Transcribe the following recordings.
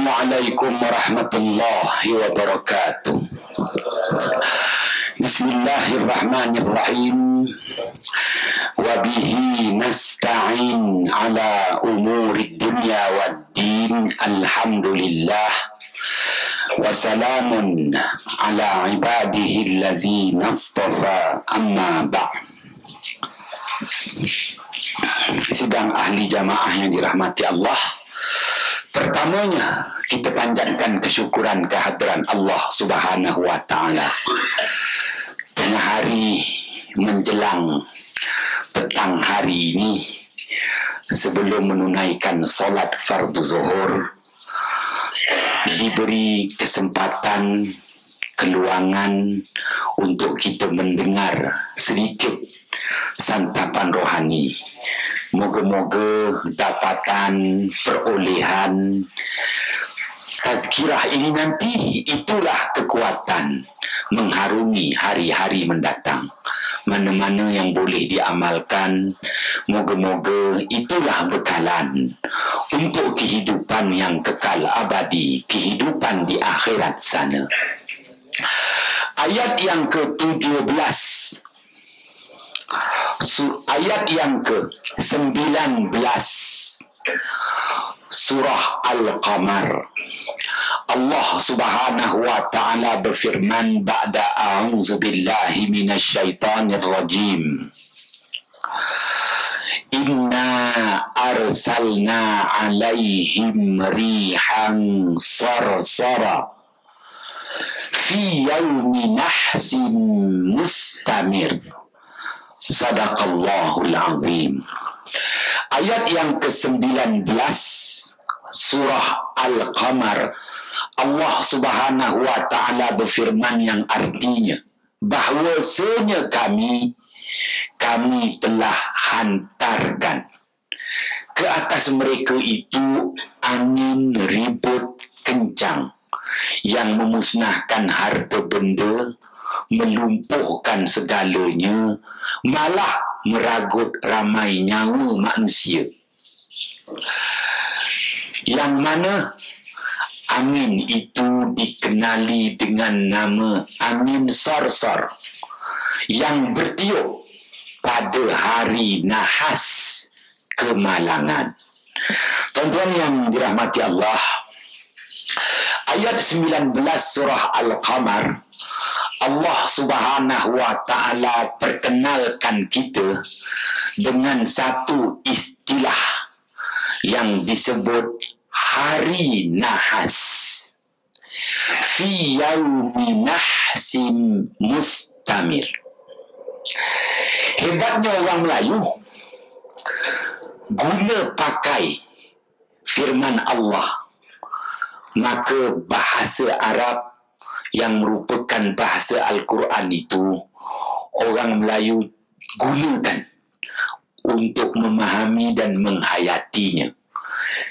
Assalamualaikum warahmatullahi wabarakatuh. Bismillahirrahmanirrahim. Wabihi nasta'in ala umuri dunya waddin. Alhamdulillah. Wassalamun ala ibadihi allazina astafa, amma ba'd. Sidang ahli jamaah yang dirahmati Allah, pertamanya kita panjatkan kesyukuran kehadiran Allah Subhanahu wa Ta'ala. Tengah hari menjelang petang hari ini, sebelum menunaikan solat fardu zuhur, diberi kesempatan, keluangan untuk kita mendengar sedikit santapan rohani. Moga-moga dapatan, perolehan tazkirah ini nanti itulah kekuatan mengharungi hari-hari mendatang. Mana-mana yang boleh diamalkan, moga-moga itulah bekalan untuk kehidupan yang kekal abadi, kehidupan di akhirat sana. Ayat yang ke-17, ayat yang ke-19 surah Al-Qamar. Allah Subhanahu wa Ta'ala berfirman ba'da a'udzu billahi minasyaitonir rajim. Inna arsalna 'alaihim rihan sarsara fi yaumi nahsin mustamir. Sadaqallahul azim. Ayat yang ke-19 surah Al-Qamar, Allah Subhanahu wa Ta'ala berfirman yang artinya bahwasanya kami telah hantarkan ke atas mereka itu angin ribut kencang yang memusnahkan harta benda, melumpuhkan segalanya, malah meragut ramai nyawa manusia. Yang mana angin itu dikenali dengan nama angin sarsar yang bertiup pada hari nahas kemalangan. Tuan-tuan yang dirahmati Allah, ayat 19 surah Al-Qamar, Allah Subhanahu wa Ta'ala perkenalkan kita dengan satu istilah yang disebut hari nahas. Fi yaumi nahsin mustamir. Hebatnya orang Melayu guna pakai firman Allah, maka bahasa Arab yang merupakan bahasa Al-Quran itu orang Melayu gunakan untuk memahami dan menghayatinya.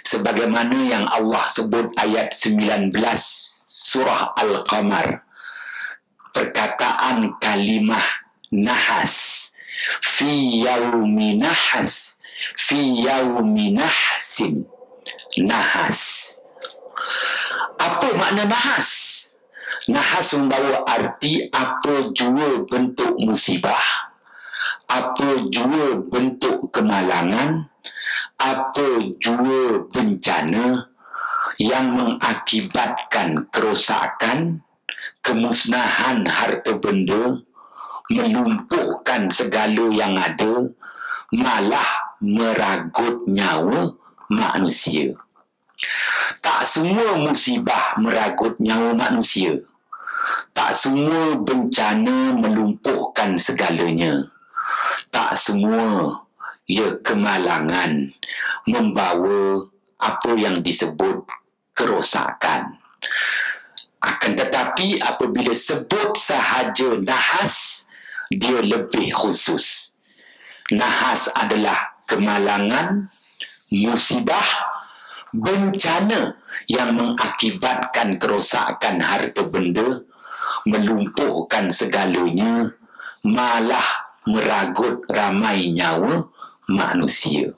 Sebagaimana yang Allah sebut ayat 19 surah Al-Qamar, perkataan kalimah nahas, fi yaumi nahas, fi yaumi nahsin, nahas. Apa makna nahas? Nahas membawa arti apa jua bentuk musibah, apa jua bentuk kemalangan, apa jua bencana yang mengakibatkan kerosakan, kemusnahan harta benda, melumpuhkan segala yang ada, malah meragut nyawa manusia. Tak semua musibah meragut nyawa manusia. Tak semua bencana melumpuhkan segalanya. Tak semua kemalangan membawa apa yang disebut kerosakan. Akan tetapi apabila sebut sahaja nahas, dia lebih khusus. Nahas adalah kemalangan, musibah, bencana yang mengakibatkan kerosakan harta benda, melumpuhkan segalanya, malah meragut ramai nyawa manusia.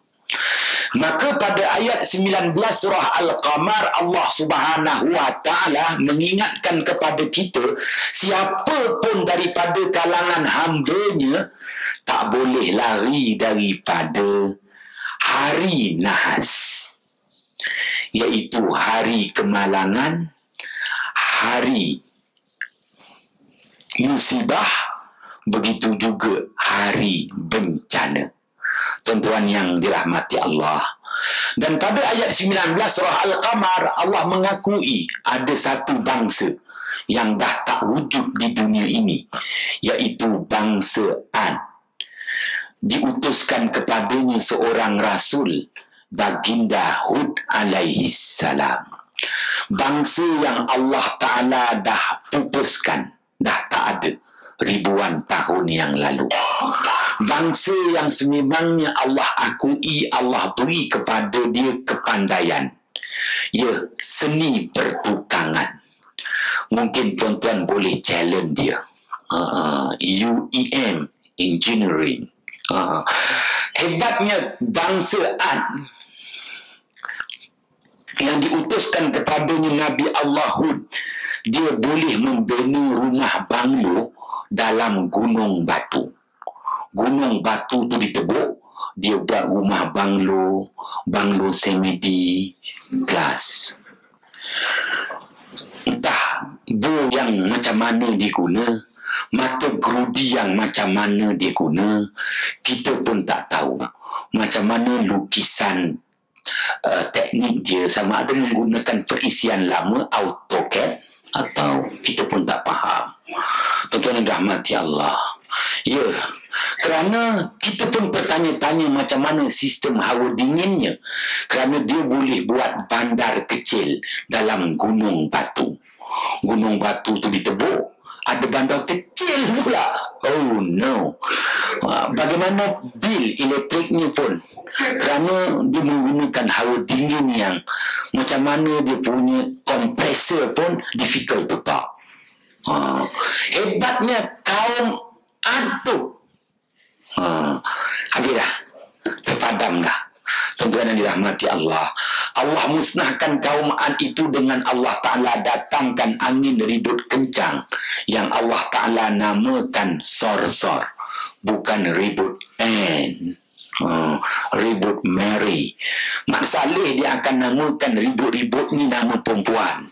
Maka pada ayat 19 surah Al-Qamar, Allah Subhanahu wa ta'ala mengingatkan kepada kita, siapa pun daripada kalangan hamba-Nya tak boleh lari daripada hari nahas, iaitu hari kemalangan, hari musibah, begitu juga hari bencana. Tuan-tuan yang dirahmati Allah. Dan pada ayat 19 surah Al-Qamar, Allah mengakui ada satu bangsa yang dah tak wujud di dunia ini, iaitu bangsa Ad. Diutuskan kepadanya seorang rasul, baginda Hud alaihi salam. Bangsa yang Allah Ta'ala dah pupuskan, dah tak ada ribuan tahun yang lalu. Bangsa yang sememangnya Allah akui, Allah beri kepada dia kepandaian, ya, seni pertukangan. Mungkin tuan-tuan boleh challenge dia. UEM, engineering. Hebatnya bangsa Ad yang diutuskan kepadanya Nabi Allah Hud, dia boleh membina rumah banglo dalam gunung batu. Gunung batu tu ditebuk, dia buat rumah banglo, banglo semedi, glass. Entah bor yang macam mana dia guna, mata gerudi yang macam mana dia guna, kita pun tak tahu. Macam mana lukisan teknik dia, sama ada menggunakan perisian lama AutoCAD atau kita pun tak faham. Tuan-tuan yang dirahmati Allah, ya, kerana kita pun bertanya-tanya macam mana sistem hawa dinginnya, kerana dia boleh buat bandar kecil dalam gunung batu. Gunung batu tu ditebuk, ada bandar kecil pula. Oh no. Bagaimana bil elektriknya pun, kerana dia menggunakan hawa dingin yang macam mana dia punya kompresor pun difficult to talk. Hebatnya kaum Ad. Habis dah, terpadam dah. Tuan-tuan yang dirahmati Allah, Allah musnahkan kaum Ad itu dengan Allah Ta'ala datangkan angin ribut kencang yang Allah Ta'ala namakan sor-sor, bukan ribut N. Ribut Mary. Mak Saleh dia akan namakan ribut-ribut ni nama perempuan.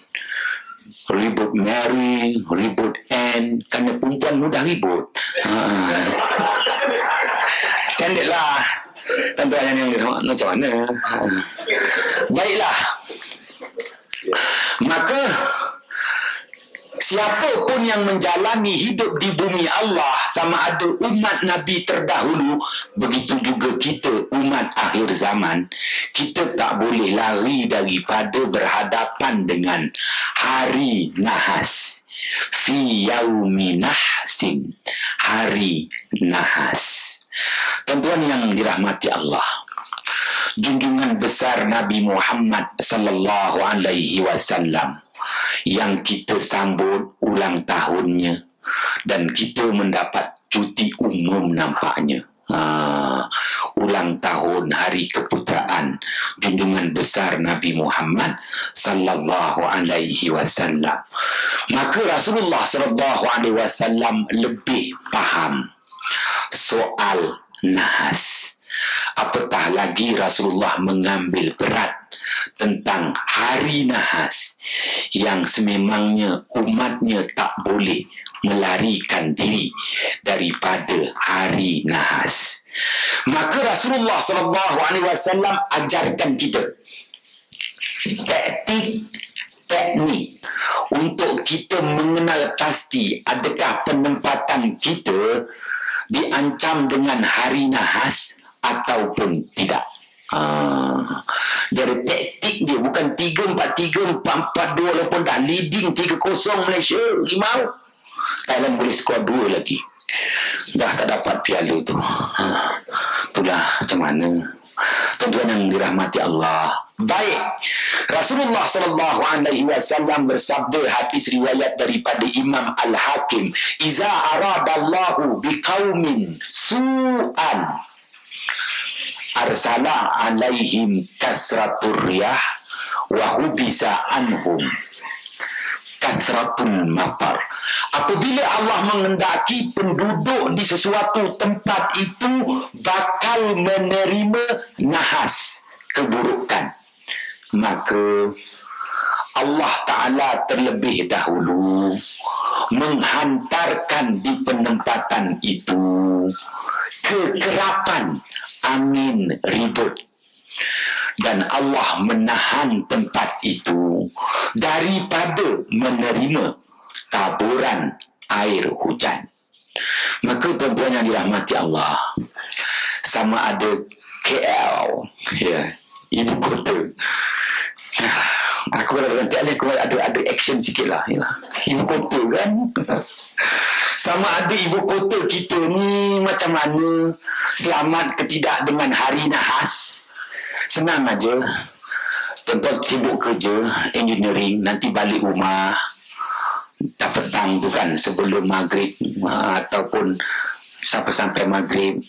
Ribut Mary, ribut N, kerana perempuan mudah ribut. Standard lah. Tuan-tuan yang macam mana? Baiklah. Maka siapa pun yang menjalani hidup di bumi Allah, sama ada umat Nabi terdahulu, begitu juga kita umat akhir zaman, kita tak boleh lari daripada berhadapan dengan hari nahas. Fi yaumi nahsin, hari nahas. Tuan-tuan yang dirahmati Allah, junjungan besar Nabi Muhammad sallallahu alaihi wasallam yang kita sambut ulang tahunnya dan kita mendapat cuti umum nampaknya. Ulang tahun hari keputraan junjungan besar Nabi Muhammad sallallahu alaihi wasallam. Maka Rasulullah sallallahu alaihi wasallam lebih faham soal nahas. Apatah lagi Rasulullah mengambil berat tentang hari nahas yang sememangnya umatnya tak boleh melarikan diri daripada hari nahas. Maka Rasulullah SAW ajarkan kita teknik untuk kita mengenal pasti adakah penempatan kita diancam dengan hari nahas ataupun tidak. Dari taktik dia bukan 3-4-3, 4-4-2, walaupun dah leading 3-0 Malaysia, Rimau, Thailand boleh skor 2 lagi, dah tak dapat piala tu. Itulah macam mana. Tuan-tuan yang dirahmati Allah. Baik, Rasulullah SAW bersabda, hadis riwayat daripada Imam Al-Hakim, iza aradallahu biqaumin su'an arsala alaihim kasratur riyah wa hubisa anhum kasratul matar. Apabila Allah mengendaki penduduk di sesuatu tempat itu bakal menerima nahas, keburukan, maka Allah Ta'ala terlebih dahulu menghantarkan di penempatan itu kekerapan angin ribut, dan Allah menahan tempat itu daripada menerima taburan air hujan. Maka tuan-tuan yang dirahmati Allah, sama ada KL, ya, ibu kota, aku nanti ada action sikit lah, ibu kota kan. Sama ada ibu kota kita ni macam mana selamat ke tidak dengan hari nahas. Senang aja, tuan-tuan sibuk kerja engineering, nanti balik rumah dah petang tu kan, sebelum maghrib ataupun sampai maghrib.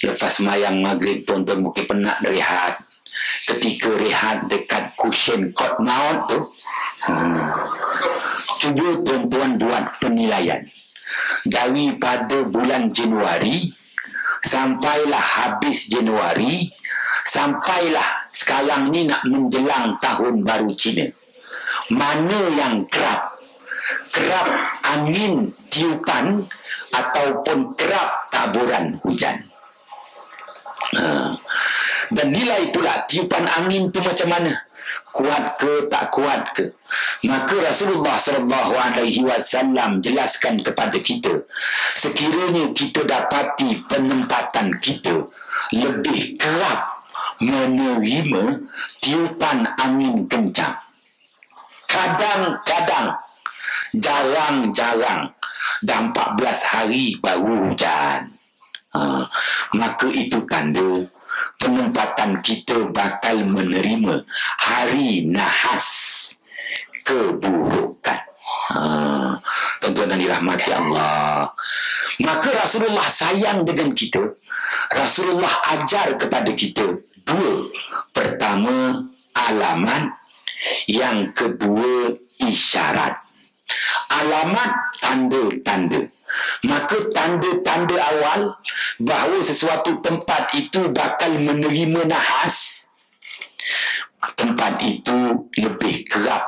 Lepas semayang maghrib, tuan-tuan mungkin penat rehat. Ketika rehat dekat cushion kot maut tu, cuba tuan-tuan buat penilaian daripada bulan Januari sampailah habis Januari, sampailah sekarang ni nak menjelang tahun baru Cina, mana yang kerap angin tiupan ataupun kerap taburan hujan. Dan nilai pula tiupan angin tu macam mana, kuat ke tak kuat ke. Maka Rasulullah SAW jelaskan kepada kita, sekiranya kita dapati penempatan kita lebih kerap menerima tiupan angin kencang, kadang-kadang, jarang-jarang dah 14 hari baru hujan, maka itu tanda penempatan kita bakal menerima hari nahas, keburukan. Tuan-tuan yang dirahmati Allah, maka Rasulullah sayang dengan kita. Rasulullah ajar kepada kita dua. Pertama, alamat. Yang kedua, isyarat. Alamat, tanda-tanda. Maka tanda-tanda awal bahawa sesuatu tempat itu bakal menerima nahas, tempat itu lebih kerap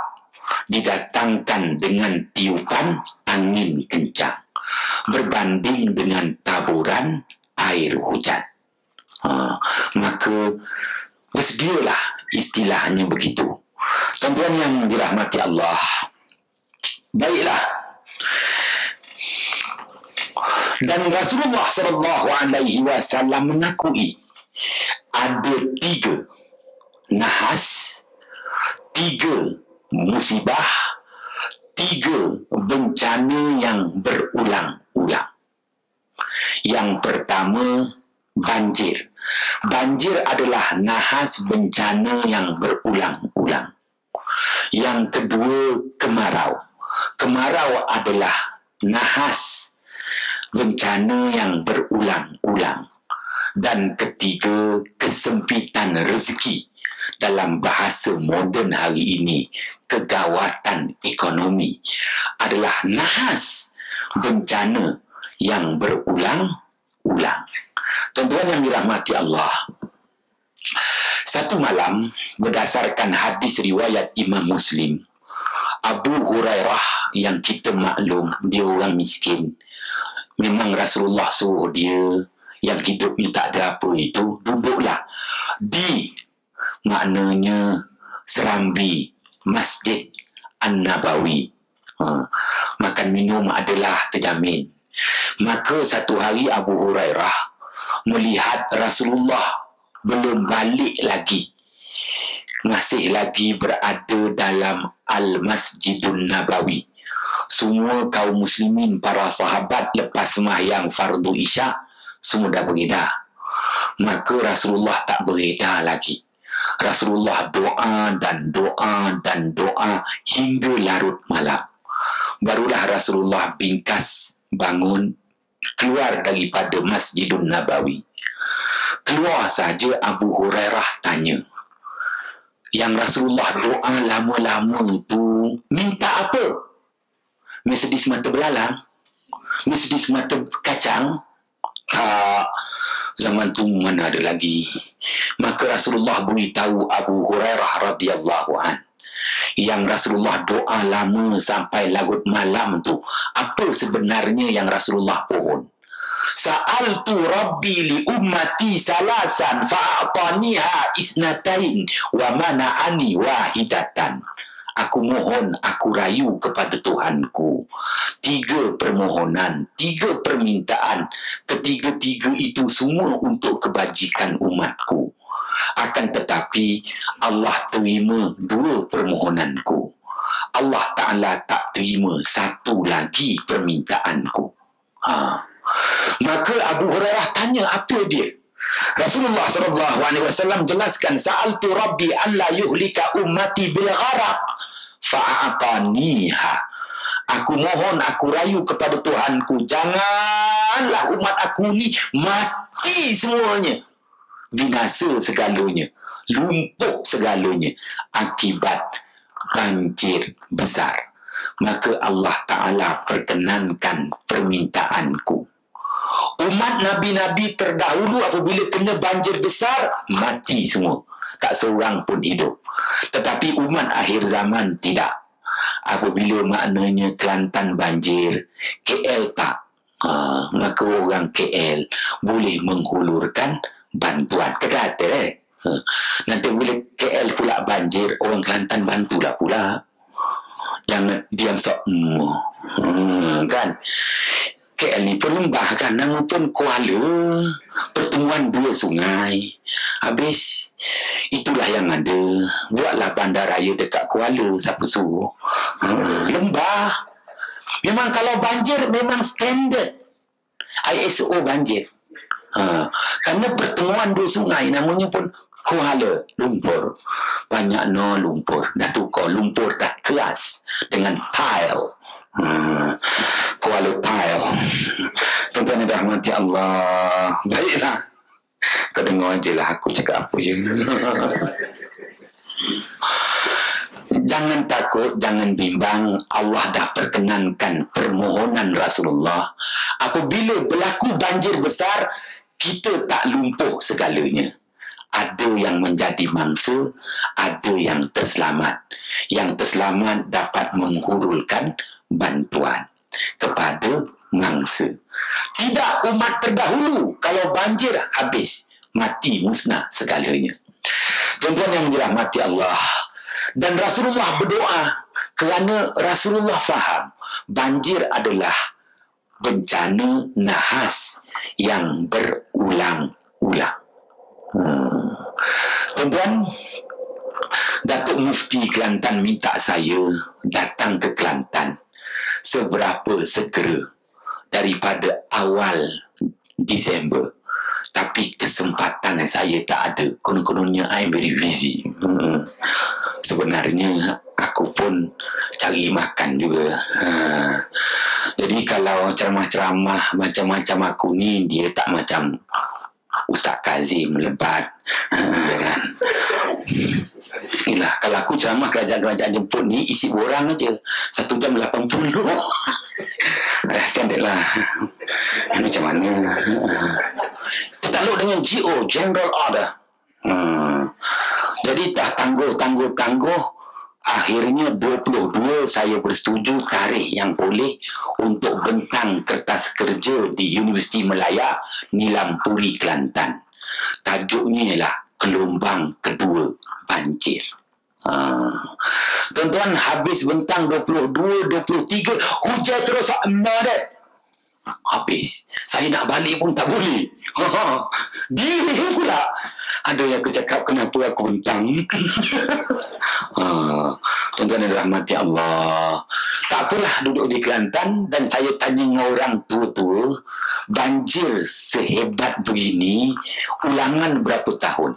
didatangkan dengan tiupan angin kencang berbanding dengan taburan air hujan. Maka bersedialah, istilahnya begitu. Tuan-tuan yang dirahmati Allah, baiklah. Dan Rasulullah SAW mengakui ada 3 nahas, 3 musibah, 3 bencana yang berulang-ulang. Yang pertama, banjir. Banjir adalah nahas bencana yang berulang-ulang. Yang kedua, kemarau. Kemarau adalah nahas bencana yang berulang-ulang. Dan ketiga, kesempitan rezeki. Dalam bahasa moden hari ini, kegawatan ekonomi adalah nahas bencana yang berulang-ulang. Tuan-tuan yang dirahmati Allah, satu malam, berdasarkan hadis riwayat Imam Muslim, Abu Hurairah yang kita maklum dia orang miskin, memang Rasulullah suruh dia yang hidupnya tak ada apa itu, duduklah di maknanya serambi Masjid An-Nabawi. Makan minum adalah terjamin. Maka satu hari Abu Hurairah melihat Rasulullah belum balik lagi, masih lagi berada dalam Al-Masjidun Nabawi. Semua kaum muslimin, para sahabat lepas sembahyang fardu isyak, semua dah beredar. Maka Rasulullah tak beredar lagi. Rasulullah doa dan doa dan doa hingga larut malam. Barulah Rasulullah bingkas bangun, keluar daripada Masjidun Nabawi. Keluar saja Abu Hurairah tanya. Yang Rasulullah doa lama-lama tu minta apa? Mercedes mata belalang? Mercedes mata kacang? Tak. Zaman tu mana ada lagi. Maka Rasulullah beritahu Abu Hurairah radhiyallahu an, yang Rasulullah doa lama sampai larut malam tu, apa sebenarnya yang Rasulullah pohon? Sa'altu Rabbi li ummati salasan fa'ataniha isnatain wa mana'ani wahidatan. Aku mohon, aku rayu kepada Tuhanku 3 permohonan, 3 permintaan. Ketiga-tiga itu semua untuk kebajikan umatku. Akan tetapi Allah terima 2 permohonanku. Allah Ta'ala tak terima 1 lagi permintaanku. Maka Abu Hurairah tanya apa dia. Rasulullah SAW jelaskan, sa'altu Rabbi an la yuhlika ummati bil gharaq fa'ataniha. Aku mohon, aku rayu kepada Tuhanku, janganlah umat aku ni mati semuanya, binasa segalanya, lumpuh segalanya akibat banjir besar. Maka Allah Ta'ala perkenankan permintaanku. Umat Nabi-Nabi terdahulu apabila kena banjir besar, mati semua. Tak seorang pun hidup. Tetapi umat akhir zaman tidak. Apabila maknanya Kelantan banjir, KL tak. Maka orang KL boleh menghulurkan bantuan. Kata nanti bila KL pula banjir, orang Kelantan bantulah pula. Jangan diam sok. Kan? KL ni pun lembah kan, nama pun Kuala, pertemuan 2 sungai. Habis itulah yang ada. Buatlah bandaraya dekat Kuala, siapa suruh? Lembah. Memang kalau banjir memang standard ISO banjir. Kerana pertemuan 2 sungai, namanya pun Kuala Lumpur. Banyak lumpur. Dah tukar lumpur dah keras dengan tile. Kuala tile. Tuan-tuan dan rahmati Allah. Baiklah, kau dengar je lah aku cakap apa je. Jangan takut, jangan bimbang. Allah dah perkenankan permohonan Rasulullah. Apabila berlaku banjir besar, kita tak lumpuh segalanya. Ada yang menjadi mangsa, ada yang terselamat. Yang terselamat dapat menghurulkan bantuan kepada mangsa. Tidak umat terdahulu, kalau banjir habis, mati musnah segalanya. Tuan-tuan yang dirahmati Allah. Dan Rasulullah berdoa kerana Rasulullah faham banjir adalah bencana nahas yang berulang-ulang. Tuan-tuan, Datuk Mufti Kelantan minta saya datang ke Kelantan seberapa segera daripada awal Disember. Tapi kesempatan saya tak ada. Kononnya I'm very busy. Sebenarnya aku pun cari makan juga. Jadi kalau ceramah-ceramah macam-macam aku ni, dia tak macam Ustaz Kazim lebat. Kan? Inilah, kalau aku ceramah kerajaan-kerajaan jemput ni, isi borang aja 1 jam 80. Standard lah. Macam mana? Takluk dengan GO, General Order. Jadi dah tangguh. Akhirnya 22 saya bersetuju tarikh yang boleh untuk bentang kertas kerja di Universiti Melaya Nilampuri Kelantan. Tajuknya ialah gelombang kedua banjir. Tuan-tuan, habis bentang 22, 23, hujan terus madat. Habis. Saya nak balik pun tak boleh. Dia pula. Ada yang aku cakap, kenapa aku bentang? Tuan-tuan dan rahmati Allah. Tak apalah, duduk di Kelantan dan saya tanya dengan orang tua-tua, banjir sehebat begini, ulangan berapa tahun?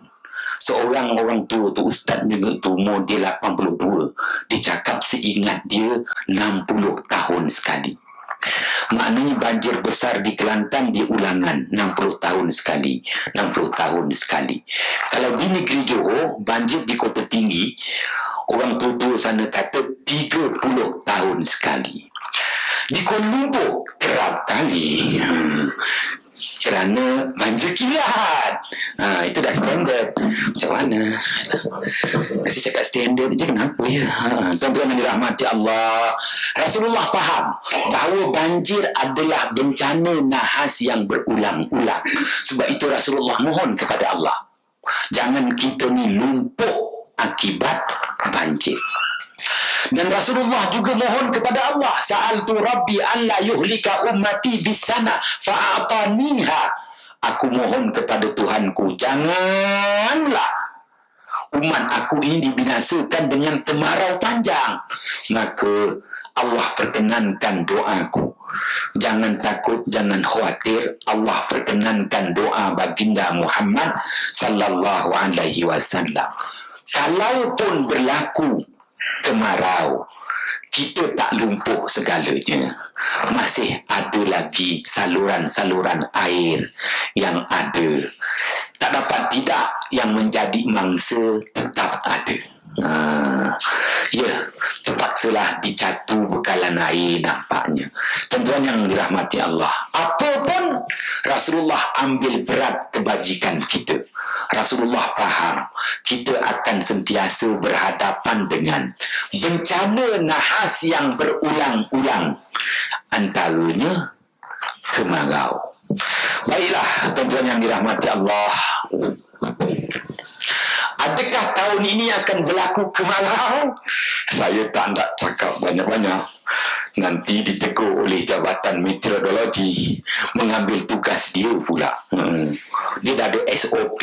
Seorang orang tua tu, ustaz juga tu, umur dia 82. Dia cakap seingat dia 60 tahun sekali. Maknanya banjir besar di Kelantan di ulangan 60 tahun sekali. 60 tahun sekali. Kalau di negeri Johor, banjir di Kota Tinggi, orang tua-tua sana kata 30 tahun sekali. Di Kuala Lumpur, kerap kali. Kerana banjir kilat. Itu dah standard. Macam mana? Masih cakap standard je, kenapa ya? Tuan-tuan yang dirahmati Allah, Rasulullah faham bahawa banjir adalah bencana nahas yang berulang-ulang. Sebab itu Rasulullah mohon kepada Allah, jangan kita ni lumpuh akibat banjir. Dan Rasulullah juga mohon kepada Allah, sa'altu rabbi an la yuhlika ummati bisana fa'ataniha. Aku mohon kepada Tuhanku, janganlah umat aku ini dibinasakan dengan kemarau panjang. Maka Allah perkenankan doaku. Jangan takut, jangan khawatir. Allah perkenankan doa baginda Muhammad sallallahu alaihi wasallam. Kalaupun berlaku kemarau, kita tak lumpuh segalanya. Masih ada lagi saluran-saluran air yang ada. Tak dapat tidak, yang menjadi mangsa tetap ada. Ya, terpaksalah dicatu bekalan air nampaknya. Tuan-tuan yang dirahmati Allah, apapun Rasulullah ambil berat kebajikan kita. Rasulullah faham kita akan sentiasa berhadapan dengan bencana nahas yang berulang-ulang, antaranya kemarau. Baiklah, tuan-tuan yang dirahmati Allah, adakah tahun ini akan berlaku kemarau? Saya tak nak cakap banyak-banyak. Nanti ditegur oleh Jabatan Meteorologi, mengambil tugas dia pula. Dia dah ada SOP,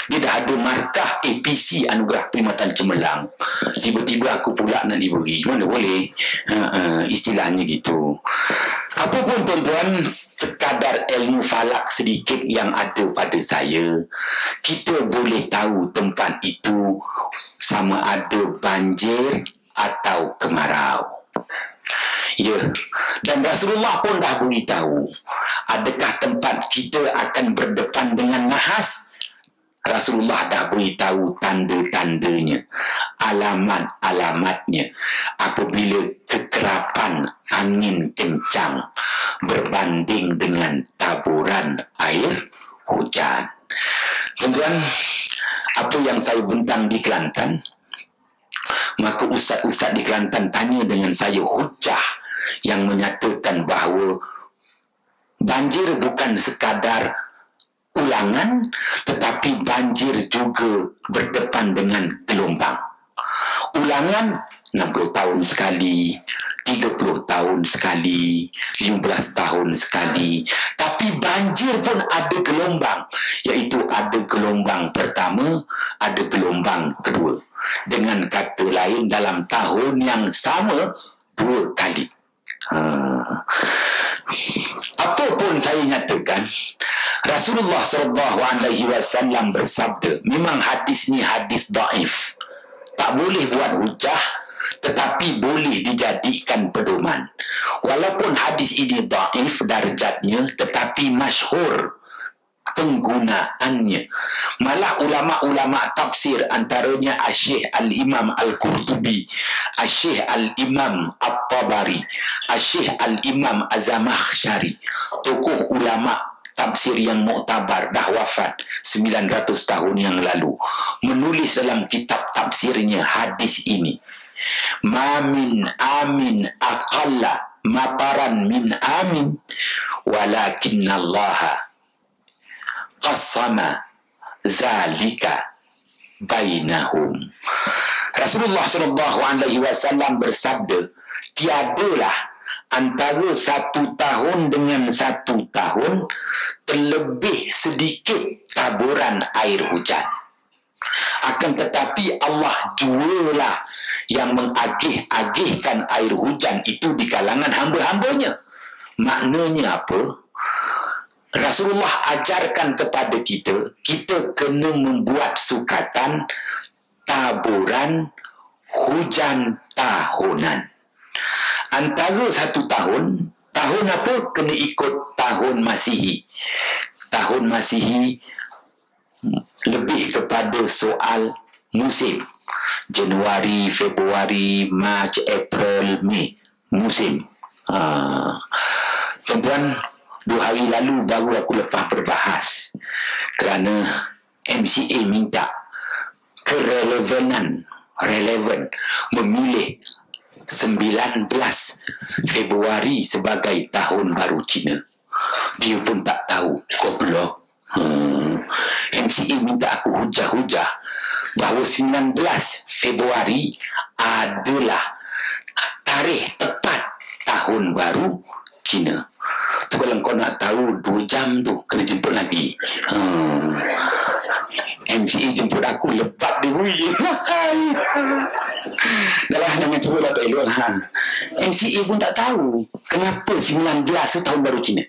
dia dah ada markah APC, Anugerah Perkhidmatan Cemerlang. Tiba-tiba aku pula nak diberi. Mana boleh? Istilahnya gitu. Apapun tuan-tuan, sekadar ilmu falak sedikit yang ada pada saya, kita boleh tahu tempat itu sama ada banjir atau kemarau. Ya, dan Rasulullah pun dah beritahu, adakah tempat kita akan berdepan dengan nahas? Rasulullah dah beritahu tanda-tandanya, alamat-alamatnya. Apabila kekerapan angin kencang berbanding dengan taburan air hujan. Tuan-tuan, apa yang saya bentang di Kelantan, maka ustaz-ustaz di Kelantan tanya dengan saya hujah yang menyatakan bahawa banjir bukan sekadar ulangan, tetapi banjir juga berdepan dengan gelombang. Ulangan 60 tahun sekali, 30 tahun sekali, 15 tahun sekali. Tapi banjir pun ada gelombang, iaitu ada gelombang pertama, ada gelombang kedua. Dengan kata lain, dalam tahun yang sama 2 kali. Apapun saya nyatakan, Rasulullah SAW bersabda, memang hadis ni hadis daif, tak boleh buat hujah, tetapi boleh dijadikan pedoman. Walaupun hadis ini daif darjatnya, tetapi masyhur penggunaannya. Malah ulama-ulama tafsir, antaranya Asy-Syaikh Al-Imam Al-Qurtubi, Asy-Syaikh Al-Imam At-Tabari, Asy-Syaikh Al-Imam Az-Zamakhsyari, tokoh ulama tafsir yang muktabar, dah wafat 900 tahun yang lalu, menulis dalam kitab tafsirnya hadis ini. Ma min amin aqalla mataran min amin walakinallaha qasama zalika bainahum. Rasulullah SAW bersabda, tiadalah antara 1 tahun dengan 1 tahun terlebih sedikit taburan air hujan. Akan tetapi Allah jualah yang mengagih-agihkan air hujan itu di kalangan hamba-hambanya. Maknanya apa? Rasulullah ajarkan kepada kita, kita kena membuat sukatan taburan hujan tahunan. Antara 1 tahun Tahun apa? Kena ikut tahun Masihi. Tahun Masihi lebih kepada soal musim. Januari, Februari, Mac, April, Mei. Musim. Tuan-tuan, 2 hari lalu baru aku lepas berbahas kerana MCA minta relevan memilih 19 Februari sebagai tahun baru Cina. Dia pun tak tahu. Goblok. MCA minta aku hujah-hujah bahawa 19 Februari adalah tarikh tepat tahun baru Cina. Tu kalau kau nak tahu 2 jam tu kena jemput lagi. MCA jemput aku lebat dia wui. Dah lah jangan sebut lah tak elok lah. MCA pun tak tahu kenapa 19 tu tahun baru Cina.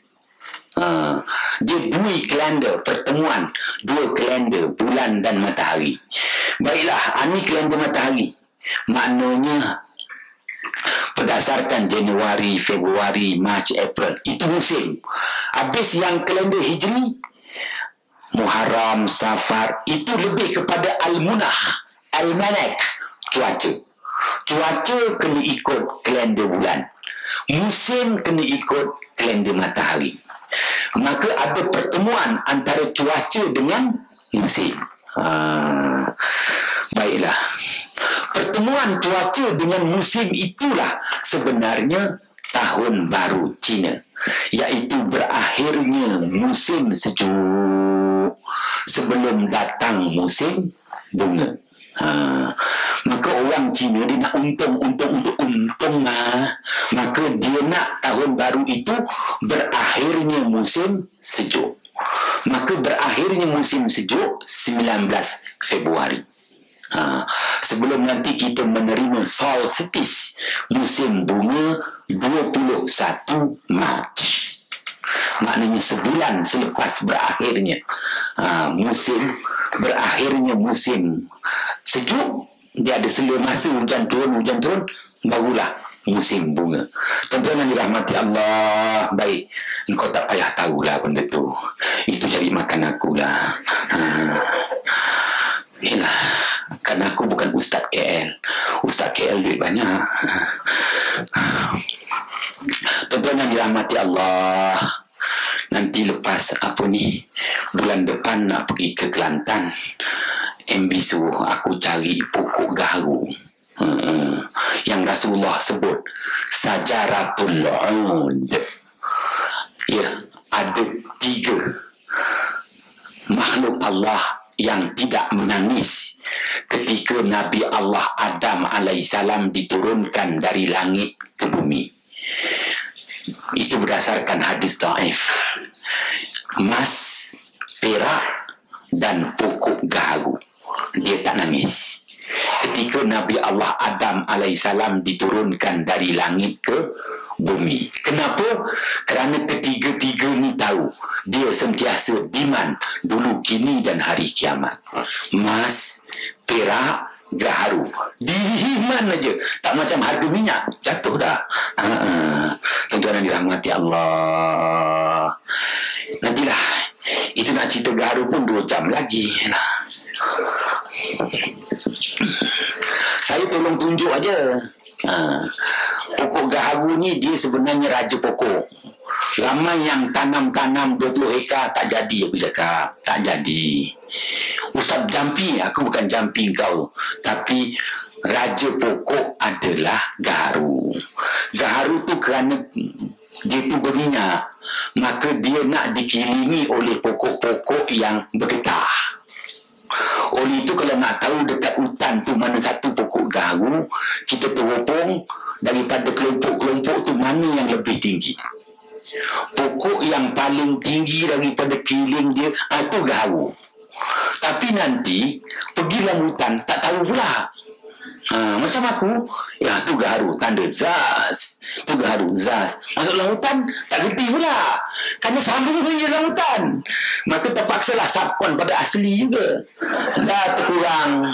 Dia 2 kalender pertemuan, 2 kalender bulan dan matahari. Baiklah, ini kalender matahari. Maknanya berdasarkan Januari, Februari, Mac, April, itu musim. Habis yang kalender Hijri, Muharram, Safar, itu lebih kepada Al-Munakh, Al-Manak, cuaca. Cuaca kena ikut kalender bulan. Musim kena ikut kalender matahari. Maka ada pertemuan antara cuaca dengan musim. Baiklah. Pertemuan cuaca dengan musim itulah sebenarnya tahun baru Cina, iaitu berakhirnya musim sejuk sebelum datang musim bunga. Maka orang Cina dia nak untung lah. Maka dia nak tahun baru itu berakhirnya musim sejuk. Maka berakhirnya musim sejuk 19 Februari. Sebelum nanti kita menerima solstice, musim bunga 21 Mac. Maknanya sebulan selepas berakhirnya musim sejuk, dia ada sela masa hujan turun, barulah musim bunga. Tuan-tuan yang dirahmati Allah, baik, engkau tak payah tahulah benda tu. Itu cari makan akulah. Yelah, kan aku bukan Ustaz KL. Ustaz KL duit banyak. Tuan-tuan yang dirahmati Allah, nanti lepas bulan depan nak pergi ke Kelantan, MB suruh aku cari pokok gaharu yang Rasulullah sebut Sajaratul Ud. Ya, ada 3 makhluk Allah yang tidak menangis ketika Nabi Allah Adam alaihissalam diturunkan dari langit ke bumi. Itu berdasarkan hadis dhaif. Emas, perak dan pokok gaharu, dia tak nangis ketika Nabi Allah Adam alaihissalam diturunkan dari langit ke bumi. Kenapa? Kerana ketiga-tiga ni tahu dia sentiasa diman dulu, kini dan hari kiamat. Emas, perak, gaharu, dihiman aja. Tak macam harga minyak, jatuh dah. Tuan-tuan yang dirahmati Allah, nantilah itu nak cerita gaharu pun 2 jam lagi lah. Saya tolong tunjuk aja. Pokok gaharu ni dia sebenarnya raja pokok. Ramai yang tanam 20 hektar tak jadi, aku cakap. Tak jadi. Ustaz jampi, aku bukan jampi kau. Tapi raja pokok adalah gaharu. Gaharu tu kerana dia tu berminyak, maka dia nak dikelilingi oleh pokok-pokok yang bergetah. Oleh itu kalau nak tahu dekat hutan tu mana satu pokok gaharu, kita teropong daripada kelompok-kelompok tu mana yang lebih tinggi. Pokok yang paling tinggi daripada keliling dia, itu gaharu. Tapi nanti pergi dalam hutan tak tahu pula. Macam aku, ya tu gaharu, tanda zaz. Tu gaharu, zaz. Masuk dalam hutan, tak gerti pula. Kerana sama punya dalam hutan. Maka terpaksalah subkon pada asli juga. Dah terkurang.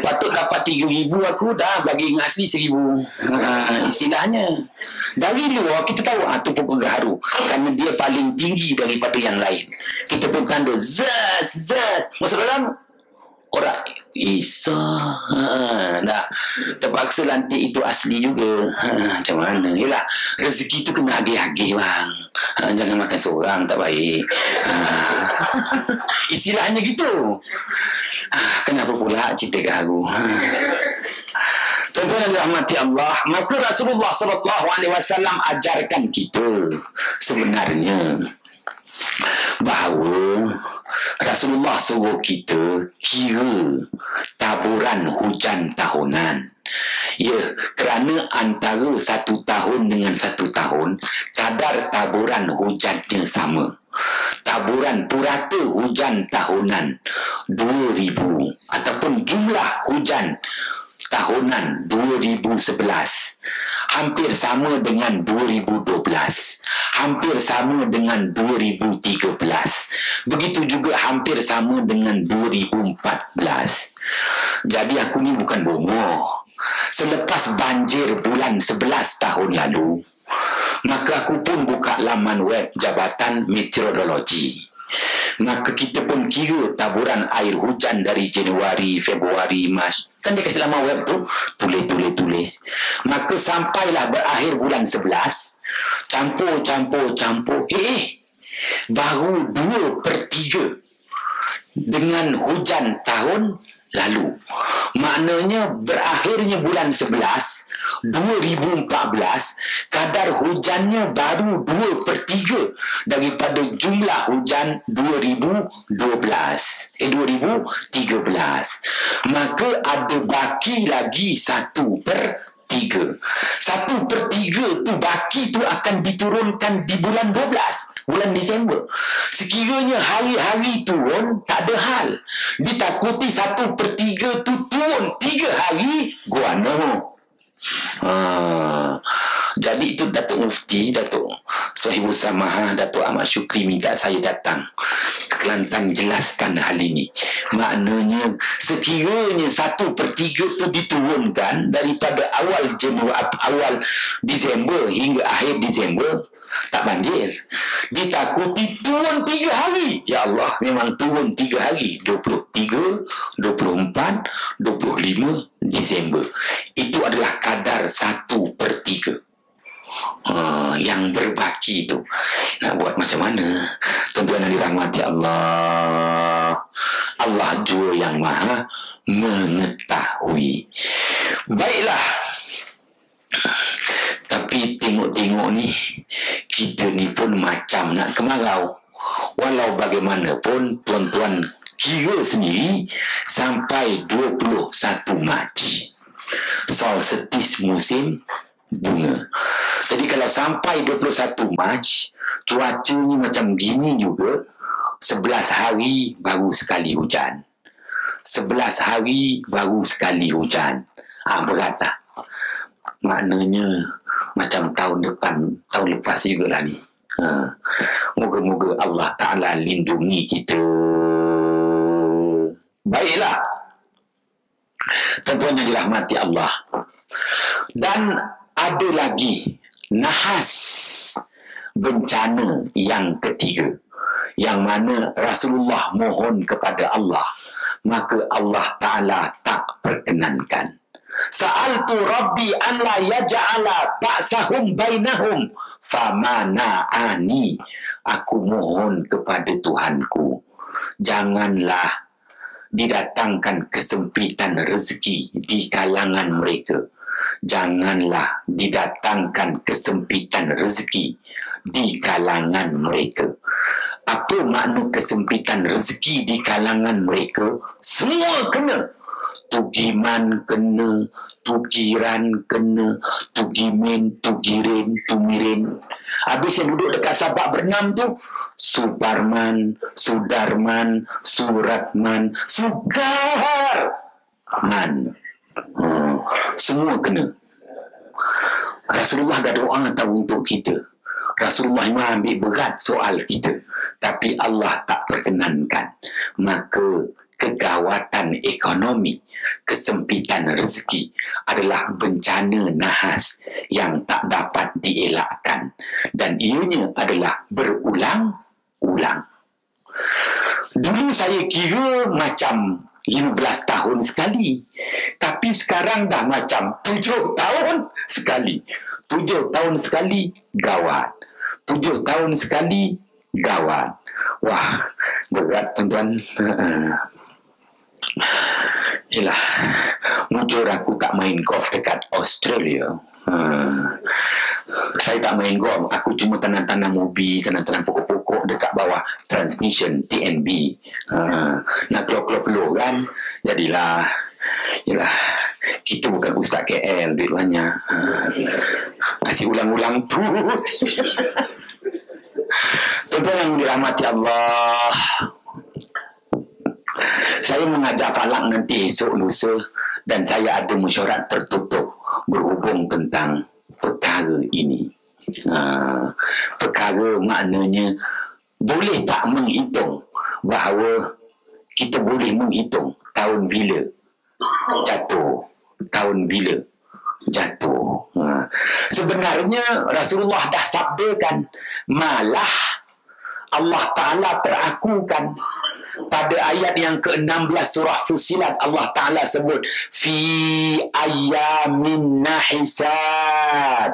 Patut dapat 3,000 aku, dah bagi dengan asli 1,000. Istilahnya. Dari luar kita tahu, tu pokok gaharu. Kerana dia paling tinggi daripada yang lain. Kita pun tanda zaz, zaz. Masuk dalam orang Isa dah terpaksa lantik itu asli juga. Macam mana? Yelah, rezeki tu kena agih-agih bang. Jangan makan seorang, tak baik. Istilahnya gitu. Kenapa pula cerita gaharu? Tuan-tuan yang dirahmati Allah, maka Rasulullah SAW ajarkan kita sebenarnya bahawa Rasulullah suruh kita kira taburan hujan tahunan. Ya, kerana antara satu tahun dengan satu tahun, kadar taburan hujannya sama. Taburan purata hujan tahunan 2,000 ataupun jumlah hujan tahunan 2011 hampir sama dengan 2012, hampir sama dengan 2013, begitu juga hampir sama dengan 2014. Jadi aku ni bukan bomoh. Selepas banjir bulan 11 tahun lalu, maka aku pun buka laman web Jabatan Meteorologi. Maka kita pun kira taburan air hujan dari Januari, Februari, Mac. Kan dia kasih laman web tu, tulis. Maka sampailah berakhir bulan 11, campur. Baru 2/3 dengan hujan tahun lalu. Maknanya berakhirnya bulan 11 2014, kadar hujannya baru 2/3 daripada jumlah hujan 2013. Maka ada baki lagi 1/3. 1/3 tu baki tu akan diturunkan di bulan 12, bulan Disember. Sekiranya hari-hari turun, tak ada hal. Ditakuti 1/3 tu turun 3 hari, guano. Jadi itu Datuk Mufti, Datuk Sohibul Samahah, Datuk Ahmad Syukri minta saya datang ke Kelantan jelaskan hal ini. Maknanya sekiranya 1/3 itu diturunkan daripada awal Disember hingga akhir Disember, tak banjir. Ditakuti turun 3 hari. Ya Allah, memang turun 3 hari. 23, 24, 25 Disember. Itu adalah kadar 1/3. Yang berbaki itu. Nak buat macam mana? Tuan-tuan yang dirahmati Allah. Allah jua yang maha mengetahui. Baiklah. Tapi tengok-tengok ni, kita ni pun macam nak kemarau. Walau bagaimanapun, tuan-tuan kira sendiri sampai 21 Mac. Solstice musim bunga. Jadi kalau sampai 21 Mac, cuacanya macam gini juga, 11 hari baru sekali hujan. 11 hari baru sekali hujan. Beratlah. Maknanya macam tahun lepas juga lah ni. Moga-moga Allah Ta'ala lindungi kita. Baiklah, tuan-tuan yang dirahmati Allah. Dan ada lagi nahas bencana yang ketiga, yang mana Rasulullah mohon kepada Allah, maka Allah Ta'ala tak perkenankan. Sa'altu Rabbi an la yaj'ala ba'sahum bainahum famana'ani. Aku mohon kepada Tuhanku, janganlah didatangkan kesempitan rezeki di kalangan mereka. Janganlah didatangkan kesempitan rezeki di kalangan mereka. Apa makna kesempitan rezeki di kalangan mereka? Semua kena. Tugiman kena, tugiran kena, tugimin, tugirin, tumirin. Habis yang duduk dekat Sabak Bernam tu, Suparman, Sudarman, Suratman, Sugarman. semua kena. Rasulullah dah doa tahu untuk kita. Rasulullah memang ambil berat soal kita, tapi Allah tak perkenankan. Maka kegawatan ekonomi, kesempitan rezeki adalah bencana nahas yang tak dapat dielakkan, dan ianya adalah berulang-ulang. Dulu saya kira macam 15 tahun sekali, tapi sekarang dah macam 7 tahun sekali. 7 tahun sekali gawat. 7 tahun sekali gawat. Wah, berat tuan-tuan. Yelah, mujur aku tak main golf dekat Australia. Saya tak main golf. Aku cuma tanam-tanam ubi, tanam-tanam pokok-pokok dekat bawah transmission TNB. Nak keluar-keluar peluh kan. Jadilah, yelah, kita bukan ustaz KL, duit banyak. Masih ulang-ulang tu. Tuan-tuan yang dirahmati Allah, saya mengajar falak nanti esok lusa, dan saya ada mesyuarat tertutup berhubung tentang perkara ini. Perkara maknanya boleh tak menghitung bahawa kita boleh menghitung tahun bila jatuh, tahun bila jatuh. Sebenarnya Rasulullah dah sabdakan, malah Allah Ta'ala perakukan pada ayat yang ke-16 surah Fussilat. Allah Ta'ala sebut fi ayyamin nahisat,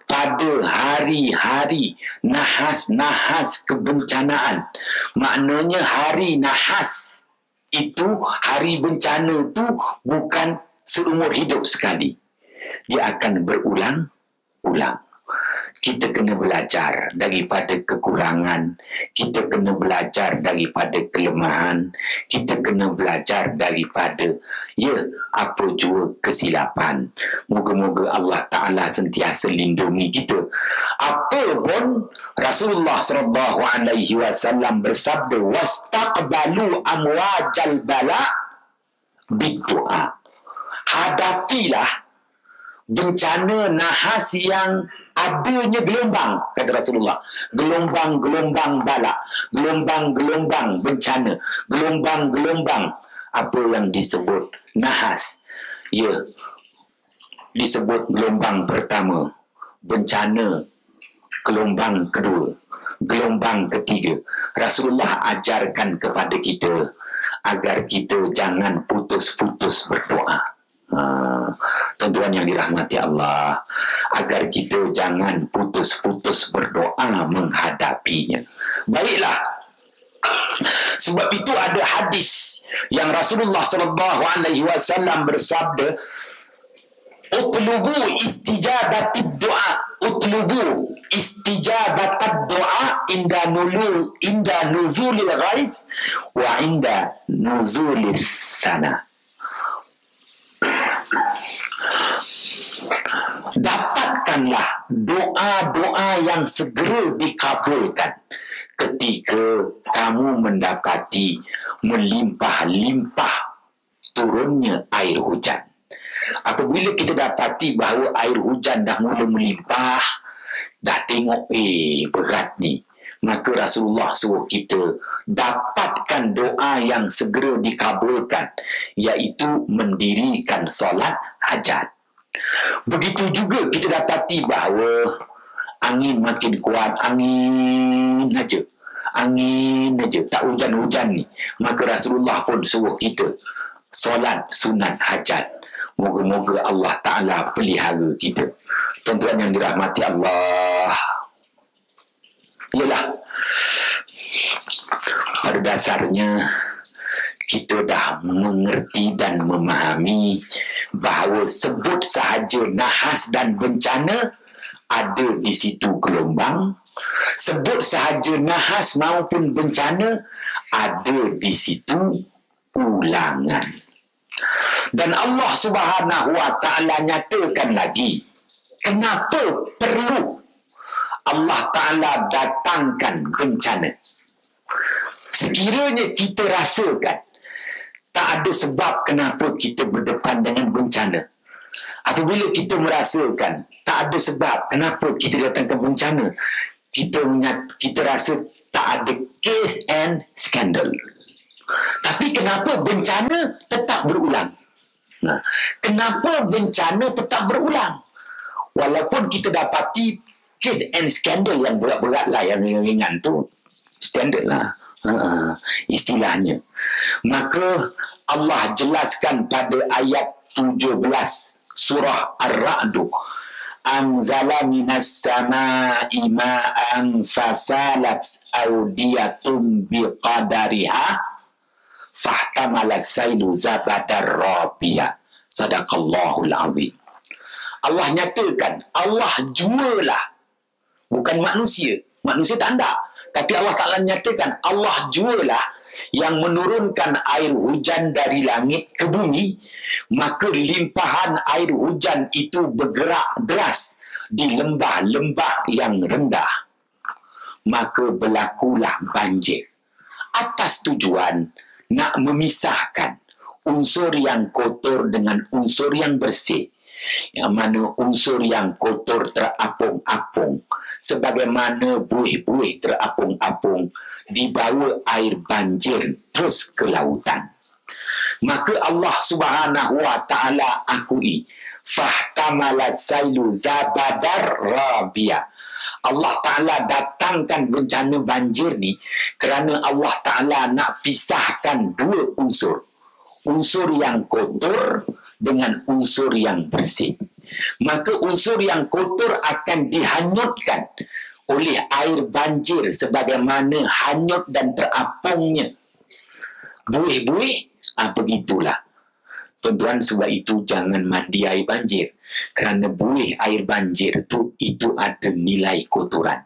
pada hari-hari nahas-nahas kebencanaan. Maknanya hari nahas itu, hari bencana itu bukan seumur hidup sekali, dia akan berulang-ulang. Kita kena belajar daripada kekurangan, kita kena belajar daripada kelemahan, kita kena belajar daripada apa jua kesilapan. Moga-moga Allah Ta'ala sentiasa lindungi kita. Apa pun Rasulullah SAW bersabda, wastaqbalu amwajal bala biddu'a. Hadapilah bencana nahas yang adanya gelombang, kata Rasulullah. Gelombang-gelombang bala, gelombang-gelombang bencana, gelombang-gelombang apa yang disebut nahas. Ya, disebut gelombang pertama, bencana gelombang kedua, gelombang ketiga. Rasulullah ajarkan kepada kita agar kita jangan putus-putus berdoa. Tuan-tuan yang dirahmati Allah, agar kita jangan putus-putus berdoa menghadapinya. Baiklah, sebab itu ada hadis yang Rasulullah SAW bersabda, utlubu istijabatid doa, utlubu istijabatad doa inda nuzulil ghaib wa inda nuzulil thana. Dapatkanlah doa-doa yang segera dikabulkan ketika kamu mendapati melimpah-limpah turunnya air hujan. Apabila kita dapati bahawa air hujan dah mula melimpah, dah tengok berat ni, maka Rasulullah suruh kita dapatkan doa yang segera dikabulkan, iaitu mendirikan solat hajat. Begitu juga kita dapati bahawa angin makin kuat, angin aja, tak hujan-hujan ni, maka Rasulullah pun suruh kita solat sunat hajat. Moga-moga Allah Ta'ala pelihara kita. Tuan-tuan yang dirahmati Allah, ialah pada dasarnya kita dah mengerti dan memahami bahawa sebut sahaja nahas dan bencana, ada di situ gelombang. Sebut sahaja nahas maupun bencana, ada di situ ulangan. Dan Allah Subhanahu Wa Ta'ala nyatakan lagi, kenapa perlu Allah Ta'ala datangkan bencana. Sekiranya kita rasakan tak ada sebab kenapa kita berdepan dengan bencana. Apabila kita merasakan tak ada sebab kenapa kita datangkan bencana, kita rasa tak ada case and scandal. Tapi kenapa bencana tetap berulang? Nah, kenapa bencana tetap berulang? Walaupun kita dapati case and scandal yang berat-berat lah, yang ringan tu standard lah istilahnya. Maka Allah jelaskan pada ayat 17 surah Ar-Ra'd, anzala minas sama'i ma'an fasalat awdiyatum biqadariha fahtamala sailu zabadar rabiya. Sadaqallahul azim. Allah nyatakan, Allah jualah, bukan manusia. Manusia tak ada. Tapi Allah Ta'ala nyatakan, Allah jualah yang menurunkan air hujan dari langit ke bumi, maka limpahan air hujan itu bergerak deras di lembah-lembah yang rendah. Maka berlakulah banjir. Atas tujuan nak memisahkan unsur yang kotor dengan unsur yang bersih. Yang mana unsur yang kotor terapung-apung, sebagaimana buih-buih terapung-apung dibawa air banjir terus ke lautan. Maka Allah Subhanahu wa Ta'ala akui, fahtamala sailu zabadar rabiya. Allah Ta'ala datangkan bencana banjir ni kerana Allah Ta'ala nak pisahkan dua unsur. Unsur yang kotor dengan unsur yang bersih. Maka unsur yang kotor akan dihanyutkan oleh air banjir sebagaimana hanyut dan terapungnya buih-buih. Begitulah. Tuan-tuan, sebab itu jangan mandi air banjir. Kerana buih air banjir itu ada nilai kotoran.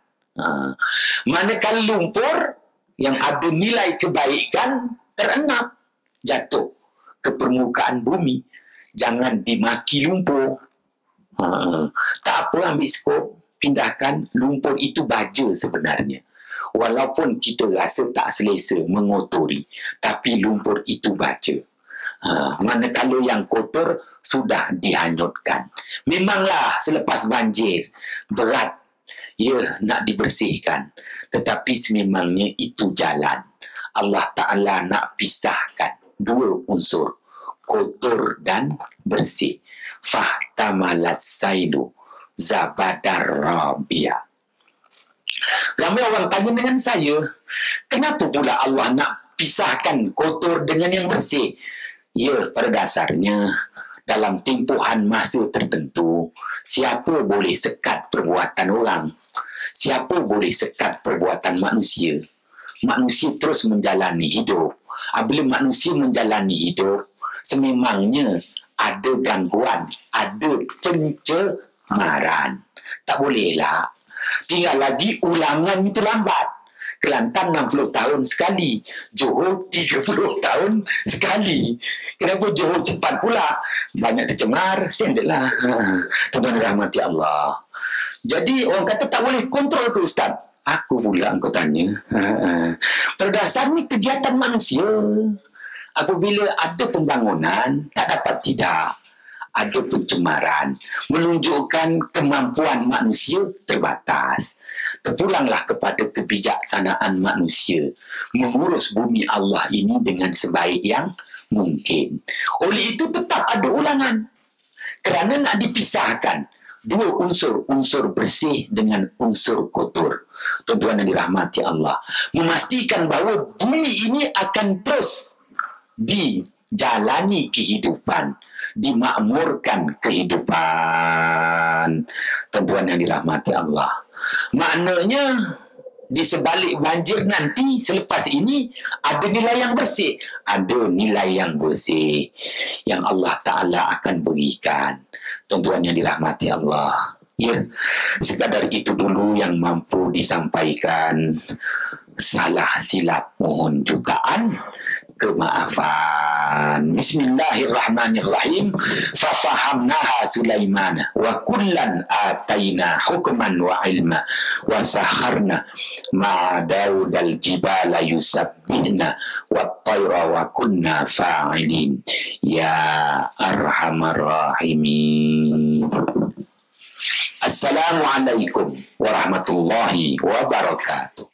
Manakala lumpur yang ada nilai kebaikan terenap, jatuh ke permukaan bumi. Jangan dimaki lumpur. Tak apa, ambil skop, pindahkan. Lumpur itu baja sebenarnya. Walaupun kita rasa tak selesa mengotori, tapi lumpur itu baja. Manakala yang kotor sudah dihanyutkan. Memanglah selepas banjir berat nak dibersihkan, tetapi sememangnya itu jalan. Allah Ta'ala nak pisahkan dua unsur, kotor dan bersih. Fahtamalat sailu zabadar rabiya. Ramai orang tanya dengan saya, kenapa pula Allah nak pisahkan kotor dengan yang bersih? Ya, pada dasarnya dalam tempohan masa tertentu, siapa boleh sekat perbuatan orang? Siapa boleh sekat perbuatan manusia? Manusia terus menjalani hidup. Apabila manusia menjalani hidup, sememangnya ada gangguan, ada pencemaran. Tak bolehlah. Tinggal lagi ulangan itu lambat. Kelantan 60 tahun sekali, Johor 30 tahun sekali. Kenapa Johor cepat pula? Banyak tercemar, sendeklah. Tuan-tuan rahmati Allah. Jadi orang kata tak boleh kontrol ke Ustaz? Aku pula engkau tanya. Pada dasarnya kegiatan manusia. Apabila ada pembangunan, tak dapat tidak. Ada pencemaran, menunjukkan kemampuan manusia terbatas. Terpulanglah kepada kebijaksanaan manusia mengurus bumi Allah ini dengan sebaik yang mungkin. Oleh itu tetap ada ulangan. Kerana nak dipisahkan dua unsur, unsur bersih dengan unsur kotor. Tuan-tuan yang dirahmati Allah, memastikan bahawa bumi ini akan terus dijalani kehidupan, dimakmurkan kehidupan. Tuan-tuan yang dirahmati Allah, maknanya di sebalik banjir nanti selepas ini ada nilai yang bersih, ada nilai yang bersih yang Allah Ta'ala akan berikan. Tuan-tuan yang dirahmati Allah, ya, sekadar itu dulu yang mampu disampaikan. Salah silap mohon jutaan. kemaafan. Bismillahirrahmanirrahim. Fafahamnaha Sulaiman wa kullan ataina hukman wa ilma wa sakharna ma'a Daud al-jibala yusabbihna wa tayra wa kunna fa'ilin ya arhamar rahimin. Assalamualaikum warahmatullahi wabarakatuh.